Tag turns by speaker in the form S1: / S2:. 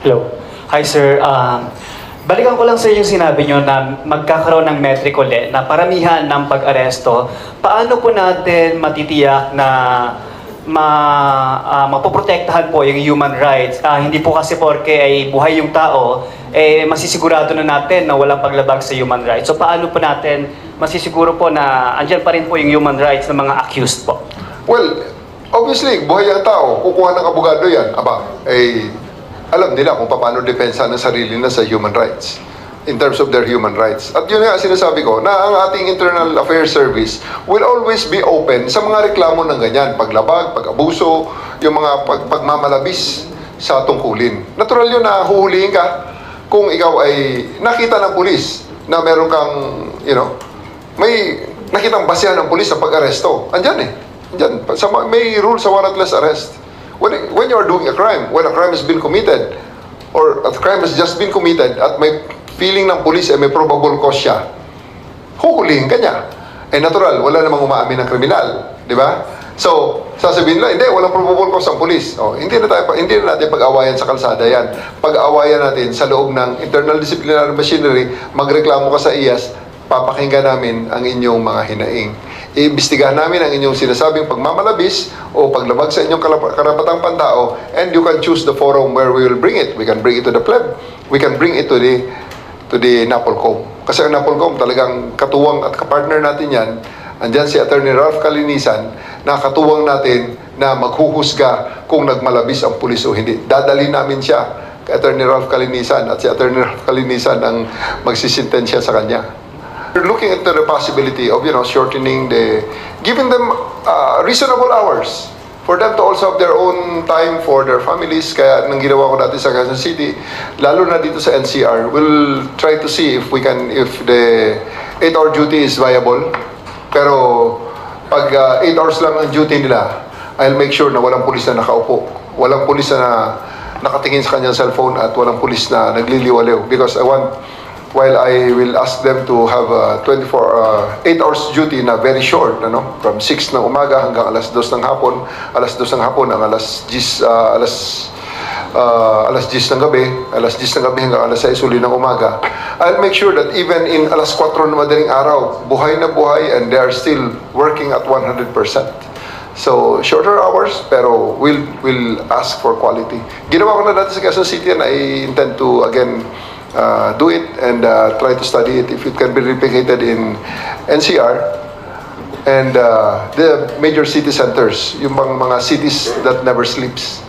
S1: Hello. Hi, sir. Balikan ko lang sir yung sinabi nyo na magkakaroon ng metric ulit na paramihan ng pag-aresto. Paano po natin matitiyak na mapoprotektahan po yung human rights? Hindi po kasi porke ay buhay yung tao, masisigurado na natin na walang paglabag sa human rights. So paano po natin masisiguro po na andyan pa rin po yung human rights ng mga accused po?
S2: Well, obviously, buhay ang tao. Kukuha ng abogado yan. Alam nila kung paano depensa ng sarili na sa human rights in terms of their human rights. At yun nga sinasabi ko, na ang ating Internal Affairs Service will always be open sa mga reklamo ng ganyan, paglabag, pag-abuso, yung mga pagmamalabis sa tungkulin. Natural yun na huhulihin ka kung ikaw ay nakita ng pulis na meron kang, may nakitang basehan ng pulis sa pag-aresto. Andyan Andyan. May rule sa warrantless arrest. When you are doing a crime, when a crime has been committed, or a crime has just been committed, at may feeling ng police ay may probable cause siya, huhulihin ka niya. Natural, wala namang umaamin ng kriminal. Di ba? So, sasabihin nila, hindi, walang probable cause ang police. Hindi na natin pag-awayan sa kalsada yan. Pag-awayan natin sa loob ng internal disciplinary machinery, magreklamo ka sa IAS, papakinggan namin ang inyong mga hinaing. Iimbestigahan namin ang inyong sinasabing pagmamalabis o paglabag sa inyong karapatang pantao, and you can choose the forum where we will bring it. We can bring it to the pleb. We can bring it to the NAPOLCOM. Kasi ang NAPOLCOM talagang katuwang at kapartner natin yan. Andyan si Attorney Ralph Calinisan na katuwang natin na maghuhusga kung nagmalabis ang pulis o hindi. Dadali namin siya kay Attorney Ralph Calinisan, at si Attorney Ralph Calinisan ang magsisintensya sa kanya. We're looking into the possibility of, shortening giving them reasonable hours for them to also have their own time for their families. Kaya nang ginawa ko dati sa Quezon City, lalo na dito sa NCR, we'll try to see if the 8-hour duty is viable. Pero pag 8 hours lang ang duty nila, I'll make sure na walang pulis na nakaupo, walang pulis na nakatingin sa kanyang cellphone, at walang pulis na nagliliwaliw. Because while I will ask them to have 8 hours duty na very short, from 6 ng umaga hanggang alas 2 ng hapon, ang alas 10 ng gabi, hanggang alas 6 uli ng umaga, I'll make sure that even in alas 4 na madaling araw, buhay na buhay, and they are still working at 100%. So, shorter hours, pero we'll ask for quality. Ginawa ko na dati sa Quezon City, and I intend to, again, do it and try to study it if it can be replicated in NCR and the major city centers, yung mga cities that never sleeps.